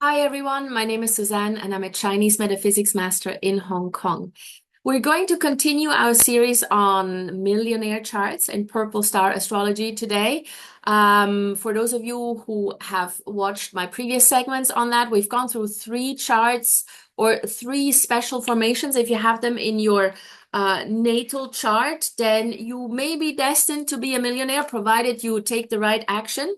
Hi everyone, my name is Suzanne and I'm a Chinese metaphysics master in Hong Kong. We're going to continue our series on Millionaire Charts and Purple Star Astrology today. For those of you who have watched my previous segments on that, we've gone through three charts or three special formations. If you have them in your natal chart, then you may be destined to be a millionaire, provided you take the right action.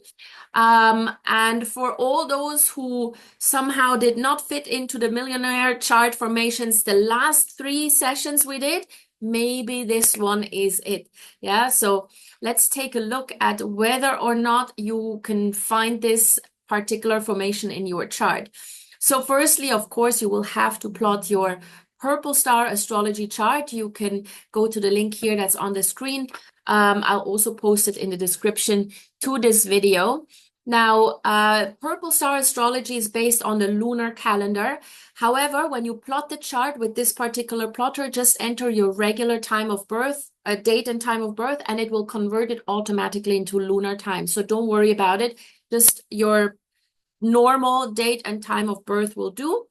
And for all those who somehow did not fit into the millionaire chart formations, the last three sessions we did, maybe this one is it. Yeah, so let's take a look at whether or not you can find this particular formation in your chart. So firstly, of course, you will have to plot your Purple Star Astrology chart. You can go to the link here that's on the screen. I'll also post it in the description to this video. Now, Purple Star Astrology is based on the lunar calendar. However, when you plot the chart with this particular plotter, just enter your regular time of birth, date and time of birth, and it will convert it automatically into lunar time. So don't worry about it. Just your normal date and time of birth will do.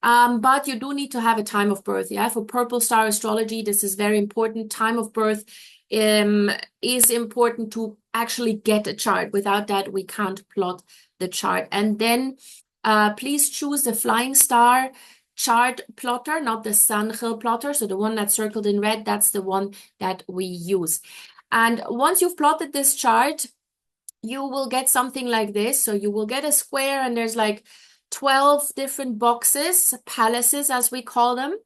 But you do need to have a time of birth. Yeah, for Purple Star Astrology, this is very important. Time of birth is important to actually get a chart. Without that, we can't plot the chart. And then please choose the flying star chart plotter, not the Sanghe plotter. So the one that's circled in red, that's the one that we use. And once you've plotted this chart, you will get something like this. So you will get a square and there's like 12 different boxes, palaces as we call them.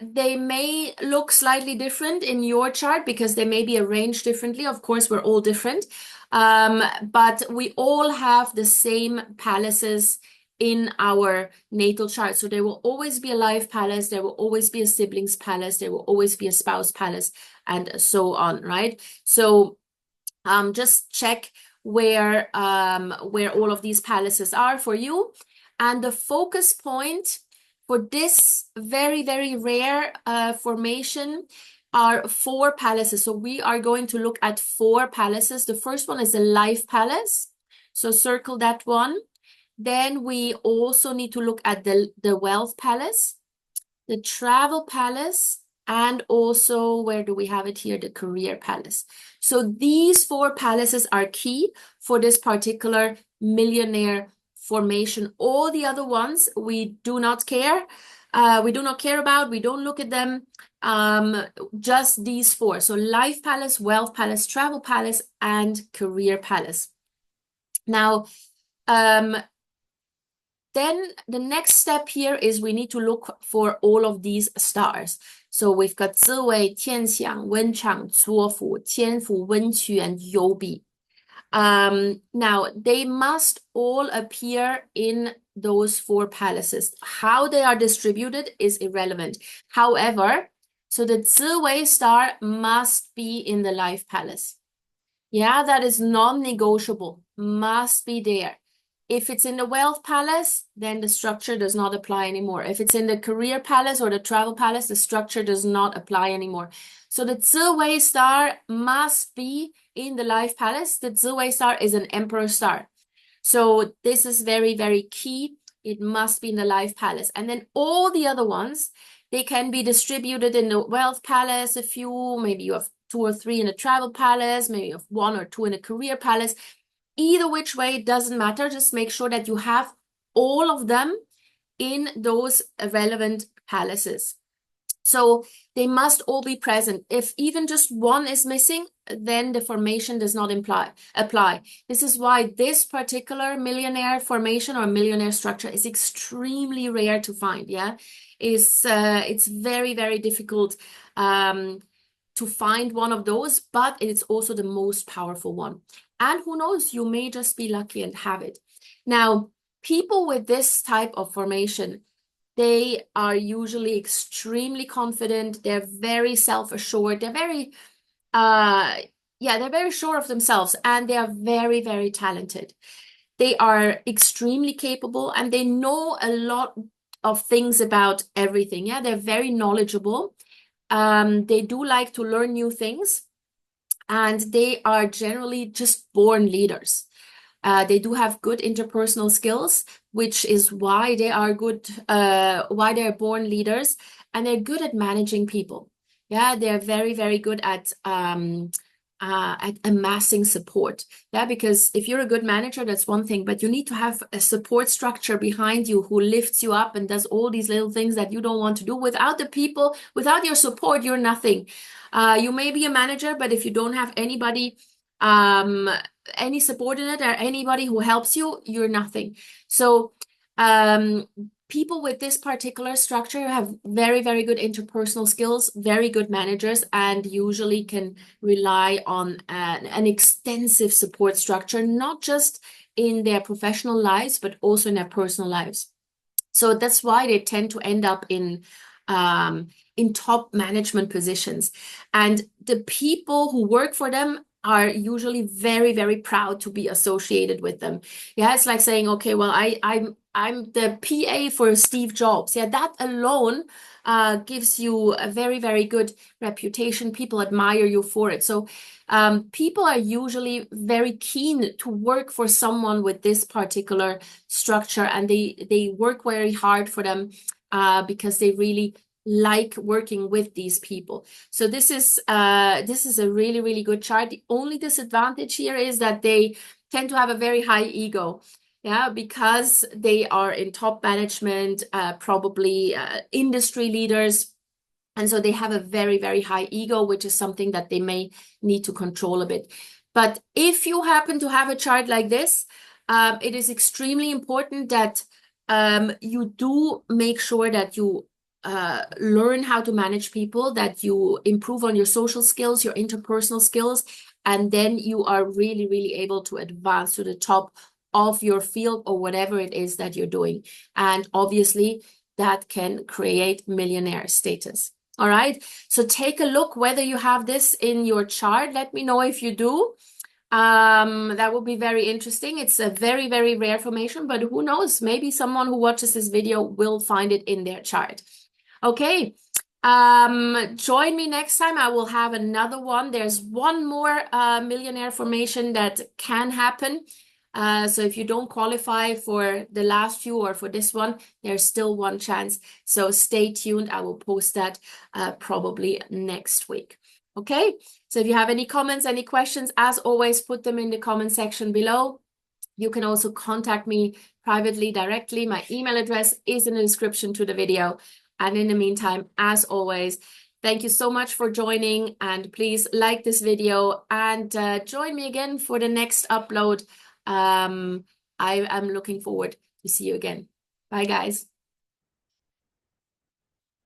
They may look slightly different in your chart because they may be arranged differently. Of course, we're all different. But we all have the same palaces in our natal chart. So there will always be a life palace, there will always be a siblings palace, there will always be a spouse palace, and so on, right? So just check where all of these palaces are for you. And the focus point for this very, very rare formation are four palaces. So we are going to look at four palaces. The first one is a life palace. So circle that one. Then we also need to look at the wealth palace, the travel palace, and also, where do we have it here? The career palace. So these four palaces are key for this particular millionaire formation. All the other ones we do not care. We do not care about. We don't look at them. Just these four. So life palace, wealth palace, travel palace, and career palace. Now, then the next step here is we need to look for all of these stars. So we've got Ziwei, Tianxiang, Wenchang, Zuofu, Tianfu, Wenqu, and Youbi. Now, they must all appear in those four palaces. How they are distributed is irrelevant. However, so the Ziwei star must be in the life palace. Yeah, that is non-negotiable, must be there. If it's in the wealth palace, then the structure does not apply anymore. If it's in the career palace or the travel palace, the structure does not apply anymore. So the Ziwei star must be in the life palace. The Ziwei star is an emperor star. So this is very, very key. It must be in the life palace. And then all the other ones, they can be distributed in the wealth palace, a few, maybe you have 2 or 3 in the travel palace, maybe you have 1 or 2 in the career palace. Either which way, it doesn't matter. Just make sure that you have all of them in those relevant palaces. So they must all be present. If even just one is missing, then the formation does not apply. This is why this particular millionaire formation or millionaire structure is extremely rare to find. Yeah, it's very, very difficult to find one of those, but it's also the most powerful one. And who knows, you may just be lucky and have it. Now, people with this type of formation, they are usually extremely confident. They're very self-assured. They're very, they're very sure of themselves, and they are very, very talented. They are extremely capable, and they know a lot of things about everything. Yeah, they're very knowledgeable. They do like to learn new things. And they are generally just born leaders. They do have good interpersonal skills, which is why they are good, why they're born leaders, and they're good at managing people. Yeah, they're very, very good at amassing support. Yeah, because if you're a good manager, that's one thing, but you need to have a support structure behind you who lifts you up and does all these little things that you don't want to do. Without the people, without your support, you're nothing. You may be a manager, but if you don't have anybody, any subordinate or anybody who helps you, you're nothing. So people with this particular structure have very, very good interpersonal skills, very good managers, and usually can rely on an extensive support structure, not just in their professional lives, but also in their personal lives. So that's why they tend to end up in top management positions. And the people who work for them are usually very, very proud to be associated with them. Yeah, it's like saying, okay, well, I'm the PA for Steve Jobs. Yeah, that alone gives you a very, very good reputation. People admire you for it. So people are usually very keen to work for someone with this particular structure, and they work very hard for them because they really like working with these people. So this is a really, really good chart. The only disadvantage here is that they tend to have a very high ego. Yeah, because they are in top management, probably industry leaders. And so they have a very, very high ego, which is something that they may need to control a bit. But if you happen to have a chart like this, it is extremely important that you do make sure that you learn how to manage people, that you improve on your social skills, your interpersonal skills, and then you are really, really able to advance to the top of your field or whatever it is that you're doing. And obviously, that can create millionaire status. All right, so take a look whether you have this in your chart. Let me know if you do. That would be very interesting. It's a very, very rare formation, but who knows? Maybe someone who watches this video will find it in their chart. Okay, join me next time. I will have another one. There's one more millionaire formation that can happen. So if you don't qualify for the last few or for this one, there's still one chance. So stay tuned. I will post that probably next week. Okay, so if you have any comments, any questions, as always, put them in the comment section below. You can also contact me privately, directly. My email address is in the description to the video. And in the meantime, as always, thank you so much for joining, and please like this video and join me again for the next upload. I am looking forward to see you again. Bye, guys.